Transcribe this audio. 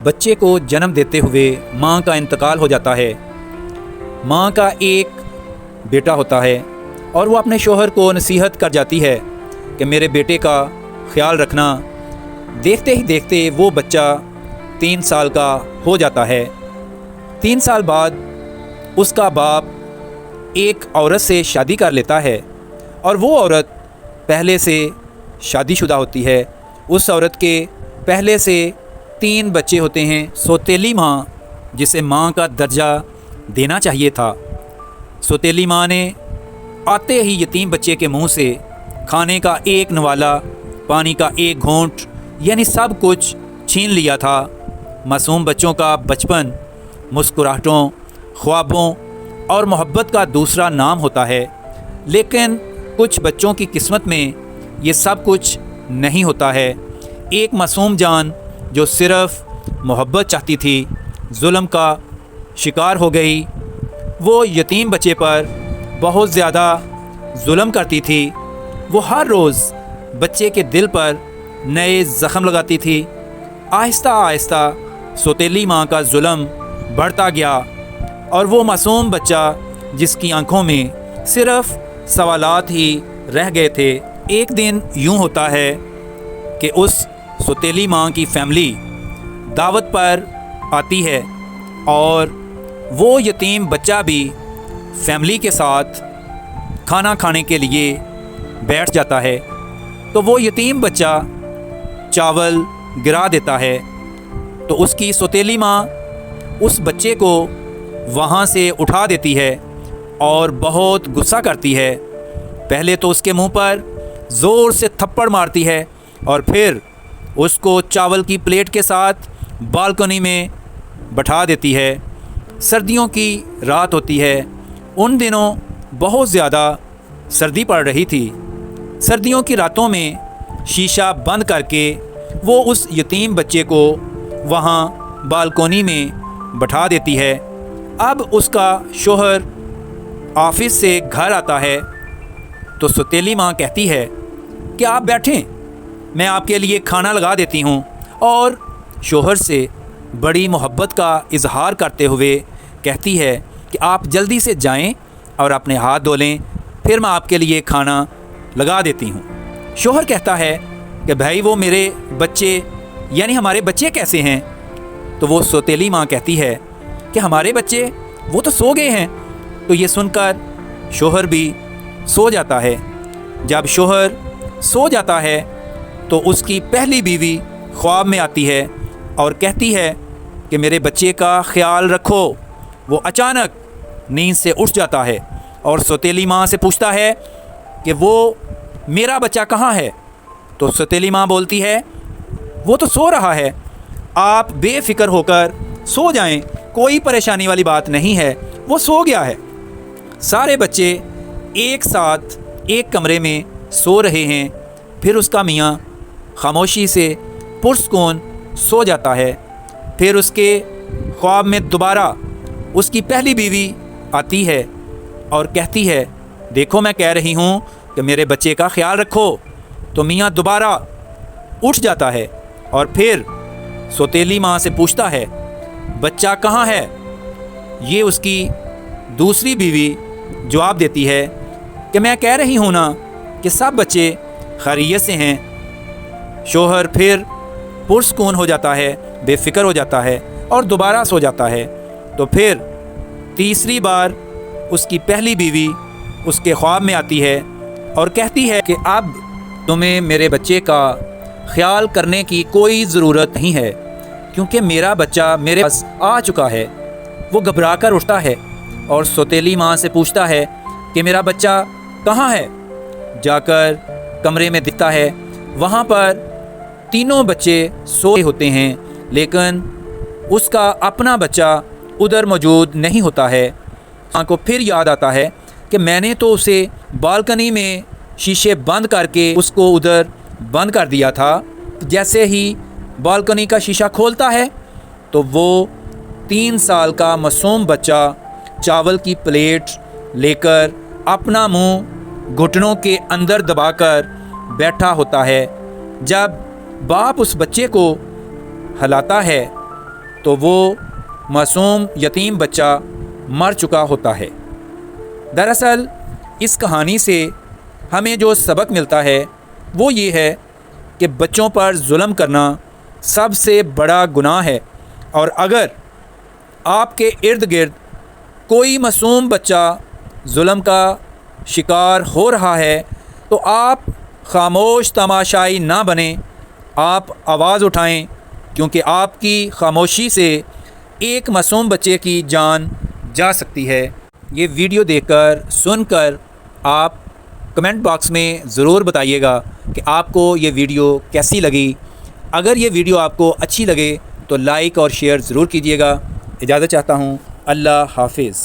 بچے کو جنم دیتے ہوئے ماں کا انتقال ہو جاتا ہے۔ ماں کا ایک بیٹا ہوتا ہے اور وہ اپنے شوہر کو نصیحت کر جاتی ہے کہ میرے بیٹے کا خیال رکھنا۔ دیکھتے ہی دیکھتے وہ بچہ 3 سال کا ہو جاتا ہے۔ 3 سال بعد اس کا باپ ایک عورت سے شادی کر لیتا ہے اور وہ عورت پہلے سے شادی شدہ ہوتی ہے۔ اس عورت کے پہلے سے 3 بچے ہوتے ہیں۔ سوتیلی ماں، جسے ماں کا درجہ دینا چاہیے تھا، سوتیلی ماں نے آتے ہی یتیم بچے کے منہ سے کھانے کا ایک نوالا، پانی کا ایک گھونٹ، یعنی سب کچھ چھین لیا تھا۔ معصوم بچوں کا بچپن مسکراہٹوں، خوابوں اور محبت کا دوسرا نام ہوتا ہے، لیکن کچھ بچوں کی قسمت میں یہ سب کچھ نہیں ہوتا ہے۔ ایک معصوم جان جو صرف محبت چاہتی تھی، ظلم کا شکار ہو گئی۔ وہ یتیم بچے پر بہت زیادہ ظلم کرتی تھی۔ وہ ہر روز بچے کے دل پر نئے زخم لگاتی تھی۔ آہستہ آہستہ سوتیلی ماں کا ظلم بڑھتا گیا اور وہ معصوم بچہ جس کی آنکھوں میں صرف سوالات ہی رہ گئے تھے، ایک دن یوں ہوتا ہے کہ اس سوتیلی ماں کی فیملی دعوت پر آتی ہے اور وہ یتیم بچہ بھی فیملی کے ساتھ کھانا کھانے کے لیے بیٹھ جاتا ہے۔ تو وہ یتیم بچہ چاول گرا دیتا ہے، تو اس کی سوتیلی ماں اس بچے کو وہاں سے اٹھا دیتی ہے اور بہت غصہ کرتی ہے۔ پہلے تو اس کے منہ پر زور سے تھپڑ مارتی ہے اور پھر اس کو چاول کی پلیٹ کے ساتھ بالکنی میں بٹھا دیتی ہے۔ سردیوں کی رات ہوتی ہے۔ ان دنوں بہت زیادہ سردی پڑ رہی تھی۔ سردیوں کی راتوں میں شیشہ بند کر کے وہ اس یتیم بچے کو وہاں بالکنی میں بٹھا دیتی ہے۔ اب اس کا شوہر آفس سے گھر آتا ہے تو سوتیلی ماں کہتی ہے کہ آپ بیٹھیں، میں آپ کے لیے کھانا لگا دیتی ہوں، اور شوہر سے بڑی محبت کا اظہار کرتے ہوئے کہتی ہے کہ آپ جلدی سے جائیں اور اپنے ہاتھ دھو لیں، پھر میں آپ کے لیے کھانا لگا دیتی ہوں۔ شوہر کہتا ہے کہ بھائی وہ میرے بچے، یعنی ہمارے بچے کیسے ہیں؟ تو وہ سوتیلی ماں کہتی ہے کہ ہمارے بچے وہ تو سو گئے ہیں۔ تو یہ سن کر شوہر بھی سو جاتا ہے۔ جب شوہر سو جاتا ہے تو اس کی پہلی بیوی خواب میں آتی ہے اور کہتی ہے کہ میرے بچے کا خیال رکھو۔ وہ اچانک نیند سے اٹھ جاتا ہے اور سوتیلی ماں سے پوچھتا ہے کہ وہ میرا بچہ کہاں ہے؟ تو سوتیلی ماں بولتی ہے وہ تو سو رہا ہے، آپ بے فکر ہو کر سو جائیں، کوئی پریشانی والی بات نہیں ہے، وہ سو گیا ہے۔ سارے بچے ایک ساتھ ایک کمرے میں سو رہے ہیں۔ پھر اس کا میاں خاموشی سے پرسکون سو جاتا ہے۔ پھر اس کے خواب میں دوبارہ اس کی پہلی بیوی آتی ہے اور کہتی ہے دیکھو میں کہہ رہی ہوں کہ میرے بچے کا خیال رکھو۔ تو میاں دوبارہ اٹھ جاتا ہے اور پھر سوتیلی ماں سے پوچھتا ہے بچہ کہاں ہے؟ یہ اس کی دوسری بیوی جواب دیتی ہے کہ میں کہہ رہی ہوں نا کہ سب بچے خیریت سے ہیں۔ شوہر پھر پرسکون ہو جاتا ہے، بے فکر ہو جاتا ہے اور دوبارہ سو جاتا ہے۔ تو پھر تیسری بار اس کی پہلی بیوی اس کے خواب میں آتی ہے اور کہتی ہے کہ اب تمہیں میرے بچے کا خیال کرنے کی کوئی ضرورت نہیں ہے، کیونکہ میرا بچہ میرے پاس آ چکا ہے۔ وہ گھبرا کر اٹھتا ہے اور سوتیلی ماں سے پوچھتا ہے کہ میرا بچہ کہاں ہے؟ جا کر کمرے میں دکھتا ہے، وہاں پر تینوں بچے سوئے ہوتے ہیں، لیکن اس کا اپنا بچہ ادھر موجود نہیں ہوتا ہے۔ ماں کو پھر یاد آتا ہے کہ میں نے تو اسے بالکنی میں شیشے بند کر کے اس کو ادھر بند کر دیا تھا۔ جیسے ہی بالکنی کا شیشہ کھولتا ہے تو وہ 3 سال کا معصوم بچہ چاول کی پلیٹ لے کر اپنا منہ گھٹنوں کے اندر دبا کر بیٹھا ہوتا ہے۔ جب باپ اس بچے کو ہلاتا ہے تو وہ معصوم یتیم بچہ مر چکا ہوتا ہے۔ دراصل اس کہانی سے ہمیں جو سبق ملتا ہے وہ یہ ہے کہ بچوں پر ظلم کرنا سب سے بڑا گناہ ہے، اور اگر آپ کے ارد گرد کوئی معصوم بچہ ظلم کا شکار ہو رہا ہے تو آپ خاموش تماشائی نہ بنیں، آپ آواز اٹھائیں، کیونکہ آپ کی خاموشی سے ایک معصوم بچے کی جان جا سکتی ہے۔ یہ ویڈیو دیکھ کر سن کر آپ کمنٹ باکس میں ضرور بتائیے گا کہ آپ کو یہ ویڈیو کیسی لگی۔ اگر یہ ویڈیو آپ کو اچھی لگے تو لائک اور شیئر ضرور کیجیے گا۔ اجازت چاہتا ہوں، اللہ حافظ۔